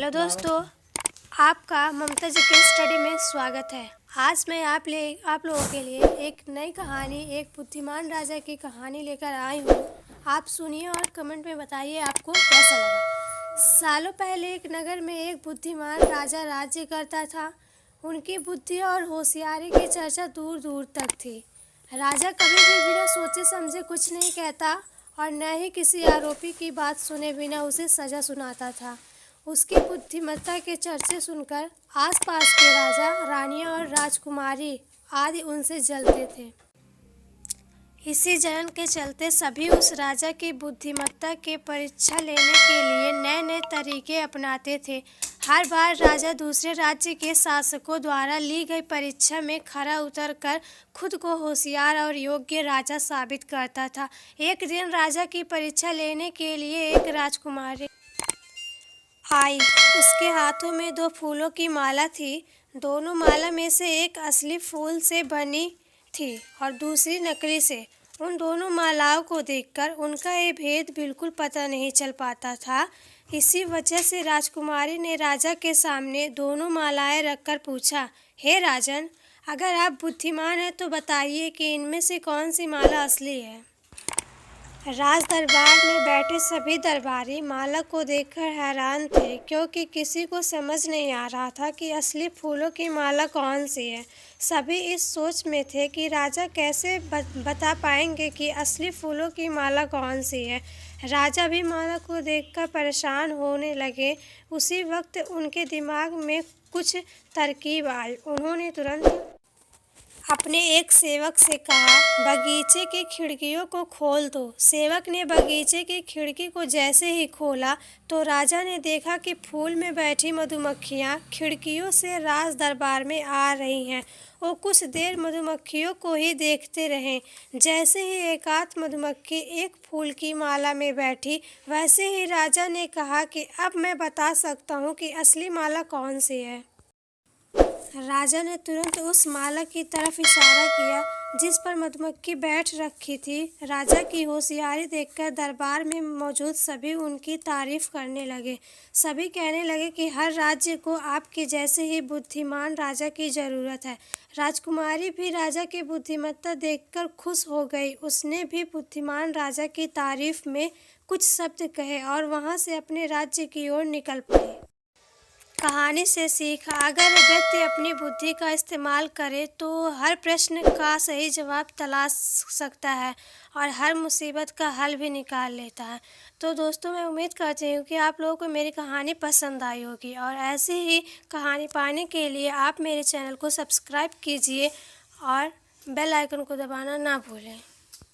Hello दोस्तों, आपका ममता जी के स्टडी में स्वागत है। आज मैं आप लोगों के लिए एक नई कहानी, एक बुद्धिमान राजा की कहानी लेकर आई हूँ। आप सुनिए और कमेंट में बताइए आपको कैसा लगा। सालों पहले एक नगर में एक बुद्धिमान राजा राज्य करता था। उनकी बुद्धि और होशियारी की चर्चा दूर दूर तक थी। राजा कभी भी बिना सोचे समझे कुछ नहीं कहता और न ही किसी आरोपी की बात सुने बिना उसे सजा सुनाता था। उसकी बुद्धिमत्ता के चर्चे सुनकर आसपास के राजा, रानियां और राजकुमारी आदि उनसे जलते थे। इसी जलन के चलते सभी उस राजा की बुद्धिमत्ता की परीक्षा लेने के लिए नए नए तरीके अपनाते थे। हर बार राजा दूसरे राज्य के शासकों द्वारा ली गई परीक्षा में खरा उतरकर खुद को होशियार और योग्य राजा साबित करता था। एक दिन राजा की परीक्षा लेने के लिए एक राजकुमारी आई। उसके हाथों में 2 फूलों की माला थी। दोनों माला में से एक असली फूल से बनी थी और दूसरी नकली से। उन दोनों मालाओं को देखकर उनका ये भेद बिल्कुल पता नहीं चल पाता था। इसी वजह से राजकुमारी ने राजा के सामने दोनों मालाएं रखकर पूछा, हे राजन, अगर आप बुद्धिमान हैं तो बताइए कि इनमें से कौन सी माला असली है। राज दरबार में बैठे सभी दरबारी माला को देखकर हैरान थे, क्योंकि किसी को समझ नहीं आ रहा था कि असली फूलों की माला कौन सी है। सभी इस सोच में थे कि राजा कैसे बता पाएंगे कि असली फूलों की माला कौन सी है। राजा भी माला को देखकर परेशान होने लगे। उसी वक्त उनके दिमाग में कुछ तरकीब आई। उन्होंने तुरंत अपने एक सेवक से कहा, बगीचे की खिड़कियों को खोल दो। सेवक ने बगीचे की खिड़की को जैसे ही खोला तो राजा ने देखा कि फूल में बैठी मधुमक्खियाँ खिड़कियों से राज दरबार में आ रही हैं। वो कुछ देर मधुमक्खियों को ही देखते रहे। जैसे ही एकाध मधुमक्खी एक फूल की माला में बैठी, वैसे ही राजा ने कहा कि अब मैं बता सकता हूँ कि असली माला कौन सी है। राजा ने तुरंत उस माला की तरफ इशारा किया जिस पर मधुमक्खी बैठ रखी थी। राजा की होशियारी देखकर दरबार में मौजूद सभी उनकी तारीफ करने लगे। सभी कहने लगे कि हर राज्य को आपके जैसे ही बुद्धिमान राजा की ज़रूरत है। राजकुमारी भी राजा की बुद्धिमत्ता देखकर खुश हो गई। उसने भी बुद्धिमान राजा की तारीफ में कुछ शब्द कहे और वहाँ से अपने राज्य की ओर निकल पड़ी। कहानी से सीख, अगर व्यक्ति अपनी बुद्धि का इस्तेमाल करे तो हर प्रश्न का सही जवाब तलाश सकता है और हर मुसीबत का हल भी निकाल लेता है। तो दोस्तों, मैं उम्मीद करती हूँ कि आप लोगों को मेरी कहानी पसंद आई होगी और ऐसी ही कहानी पाने के लिए आप मेरे चैनल को सब्सक्राइब कीजिए और बेल आइकन को दबाना ना भूलें।